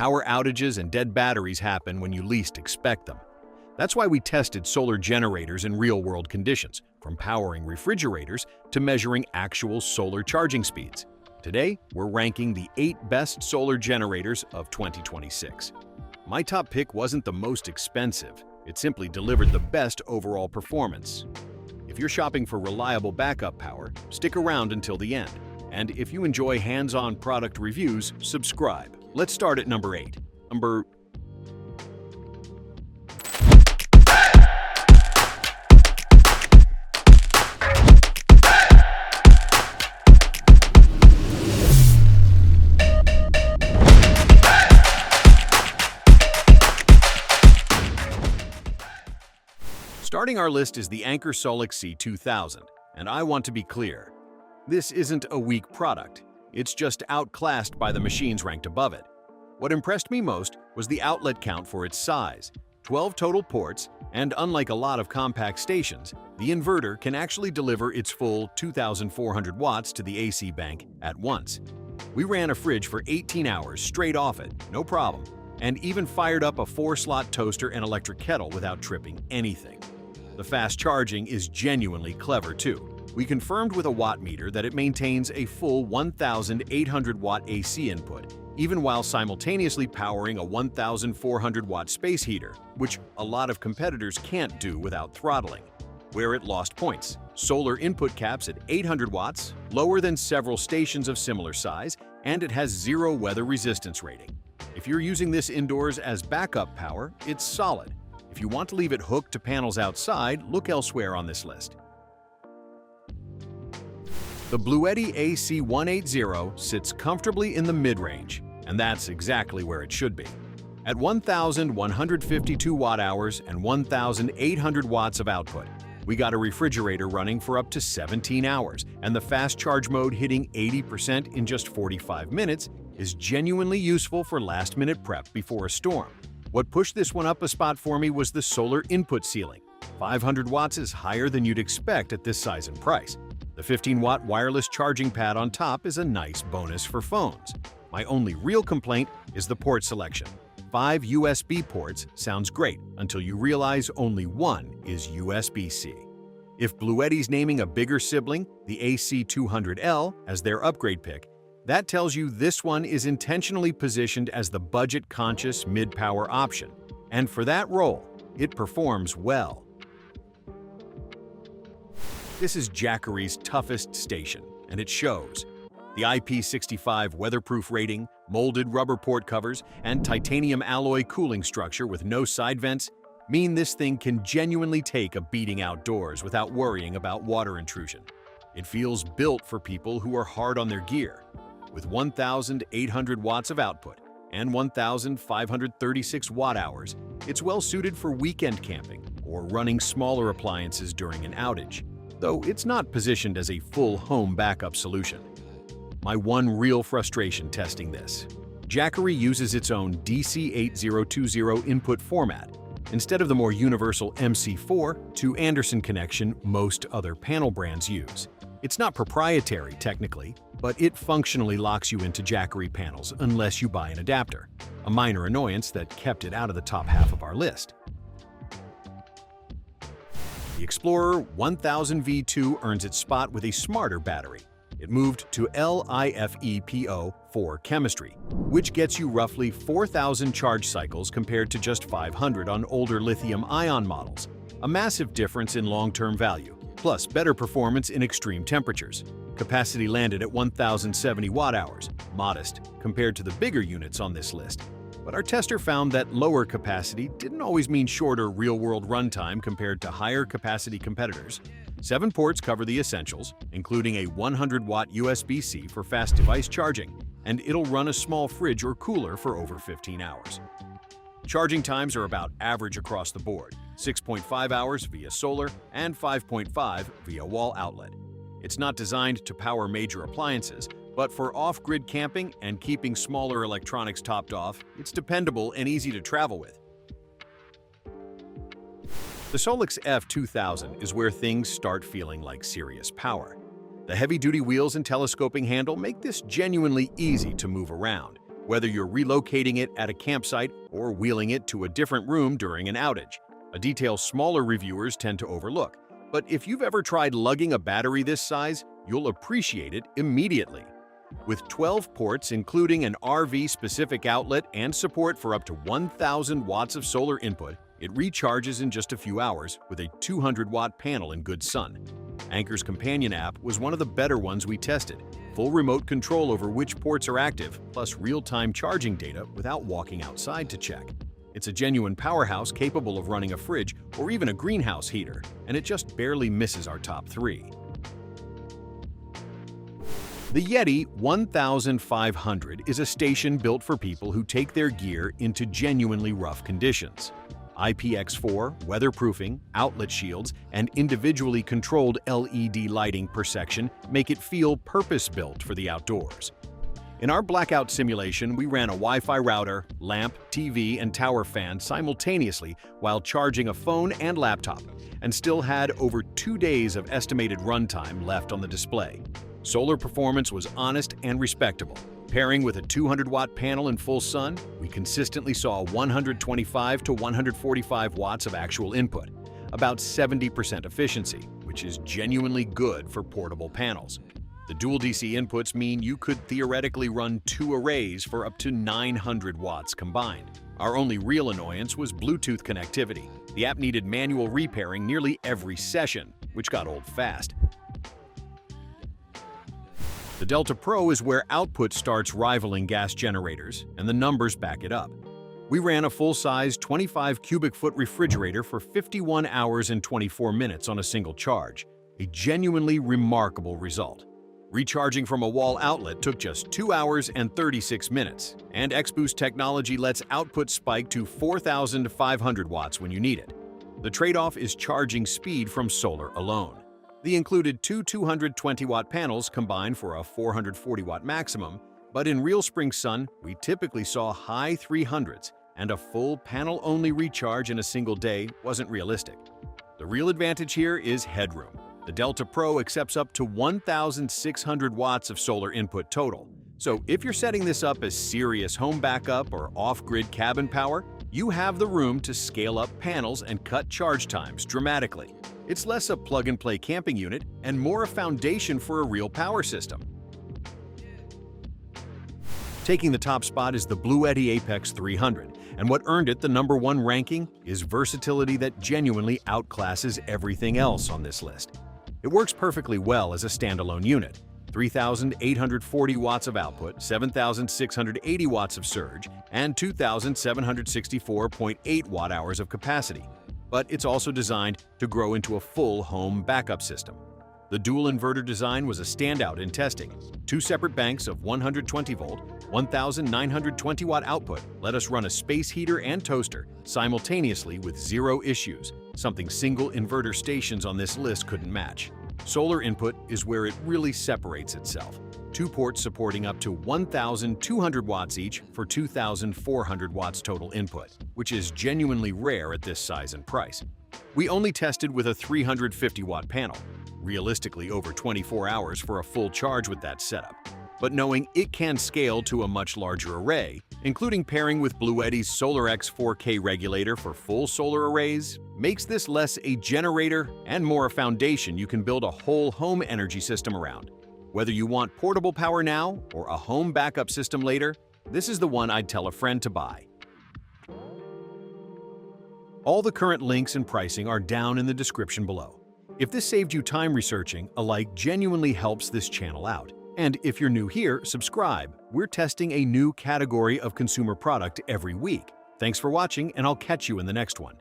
Power outages and dead batteries happen when you least expect them. That's why we tested solar generators in real-world conditions, from powering refrigerators to measuring actual solar charging speeds. Today, we're ranking the 8 best solar generators of 2026. My top pick wasn't the most expensive, it simply delivered the best overall performance. If you're shopping for reliable backup power, stick around until the end. And if you enjoy hands-on product reviews, subscribe. Let's start at number 8. Starting our list is the Anker Solix C2000, and I want to be clear. This isn't a weak product, it's just outclassed by the machines ranked above it. What impressed me most was the outlet count for its size, 12 total ports, and unlike a lot of compact stations, the inverter can actually deliver its full 2,400 watts to the AC bank at once. We ran a fridge for 18 hours straight off it, no problem, and even fired up a 4-slot toaster and electric kettle without tripping anything. The fast charging is genuinely clever too. We confirmed with a watt meter that it maintains a full 1,800 watt AC input, even while simultaneously powering a 1,400 watt space heater, which a lot of competitors can't do without throttling. Where it lost points, solar input caps at 800 watts, lower than several stations of similar size, and it has 0 weather resistance rating. If you're using this indoors as backup power, it's solid. If you want to leave it hooked to panels outside, look elsewhere on this list. The Bluetti AC180 sits comfortably in the mid-range, and that's exactly where it should be. At 1,152 watt-hours and 1,800 watts of output, we got a refrigerator running for up to 17 hours, and the fast charge mode hitting 80% in just 45 minutes is genuinely useful for last-minute prep before a storm. What pushed this one up a spot for me was the solar input ceiling. 500 watts is higher than you'd expect at this size and price. The 15-watt wireless charging pad on top is a nice bonus for phones. My only real complaint is the port selection. 5 USB ports sounds great until you realize only one is USB-C. If Bluetti's naming a bigger sibling, the AC200L, as their upgrade pick, that tells you this one is intentionally positioned as the budget-conscious mid-power option. And for that role, it performs well. This is Jackery's toughest station, and it shows. The IP65 weatherproof rating, molded rubber port covers, and titanium alloy cooling structure with no side vents mean this thing can genuinely take a beating outdoors without worrying about water intrusion. It feels built for people who are hard on their gear. With 1,800 watts of output and 1,536 watt-hours, it's well-suited for weekend camping or running smaller appliances during an outage, though it's not positioned as a full home backup solution. My one real frustration testing this: Jackery uses its own DC8020 input format, instead of the more universal MC4 to Anderson connection most other panel brands use. It's not proprietary technically, but it functionally locks you into Jackery panels unless you buy an adapter, a minor annoyance that kept it out of the top half of our list. The Explorer 1000 V2 earns its spot with a smarter battery. It moved to LiFePO 4 chemistry, which gets you roughly 4,000 charge cycles compared to just 500 on older lithium-ion models, a massive difference in long-term value, plus better performance in extreme temperatures. Capacity landed at 1,070 watt-hours, modest compared to the bigger units on this list. But our tester found that lower capacity didn't always mean shorter real-world runtime compared to higher capacity competitors. 7 ports cover the essentials, including a 100-watt USB-C for fast device charging, and it'll run a small fridge or cooler for over 15 hours. Charging times are about average across the board, 6.5 hours via solar and 5.5 via wall outlet. It's not designed to power major appliances, but for off-grid camping and keeping smaller electronics topped off, it's dependable and easy to travel with. The Solix F2000 is where things start feeling like serious power. The heavy-duty wheels and telescoping handle make this genuinely easy to move around, whether you're relocating it at a campsite or wheeling it to a different room during an outage, a detail smaller reviewers tend to overlook. But if you've ever tried lugging a battery this size, you'll appreciate it immediately. With 12 ports, including an RV-specific outlet and support for up to 1,000 watts of solar input, it recharges in just a few hours with a 200-watt panel in good sun. Anker's companion app was one of the better ones we tested. Full remote control over which ports are active, plus real-time charging data without walking outside to check. It's a genuine powerhouse capable of running a fridge or even a greenhouse heater, and it just barely misses our top 3. The Yeti 1500 is a station built for people who take their gear into genuinely rough conditions. IPX4, weatherproofing, outlet shields, and individually controlled LED lighting per section make it feel purpose-built for the outdoors. In our blackout simulation, we ran a Wi-Fi router, lamp, TV, and tower fan simultaneously while charging a phone and laptop, and still had over 2 days of estimated runtime left on the display. Solar performance was honest and respectable. Pairing with a 200-watt panel in full sun, we consistently saw 125 to 145 watts of actual input, about 70% efficiency, which is genuinely good for portable panels. The dual DC inputs mean you could theoretically run 2 arrays for up to 900 watts combined. Our only real annoyance was Bluetooth connectivity. The app needed manual repairing nearly every session, which got old fast. The Delta Pro is where output starts rivaling gas generators, and the numbers back it up. We ran a full-size 25 cubic foot refrigerator for 51 hours and 24 minutes on a single charge, a genuinely remarkable result. Recharging from a wall outlet took just 2 hours and 36 minutes, and XBoost technology lets output spike to 4,500 watts when you need it. The trade-off is charging speed from solar alone. The included 2 220-watt panels combined for a 440-watt maximum, but in real spring sun, we typically saw high 300s, and a full panel-only recharge in a single day wasn't realistic. The real advantage here is headroom. The Delta Pro accepts up to 1,600 watts of solar input total. So if you're setting this up as serious home backup or off-grid cabin power, you have the room to scale up panels and cut charge times dramatically. It's less a plug-and-play camping unit and more a foundation for a real power system. Taking the top spot is the Bluetti Apex 300, and what earned it the #1 ranking is versatility that genuinely outclasses everything else on this list. It works perfectly well as a standalone unit. 3,840 watts of output, 7,680 watts of surge, and 2,764.8 watt-hours of capacity. But it's also designed to grow into a full home backup system. The dual inverter design was a standout in testing. 2 separate banks of 120-volt, 1,920-watt output let us run a space heater and toaster simultaneously with 0 issues, something single inverter stations on this list couldn't match. Solar input is where it really separates itself. 2 ports supporting up to 1,200 watts each for 2,400 watts total input, which is genuinely rare at this size and price. We only tested with a 350-watt panel, realistically over 24 hours for a full charge with that setup. But knowing it can scale to a much larger array, including pairing with Bluetti's SolarX 4K regulator for full solar arrays, makes this less a generator and more a foundation you can build a whole home energy system around. Whether you want portable power now or a home backup system later, this is the one I'd tell a friend to buy. All the current links and pricing are down in the description below. If this saved you time researching, a like genuinely helps this channel out. And if you're new here, subscribe. We're testing a new category of consumer product every week. Thanks for watching, and I'll catch you in the next one.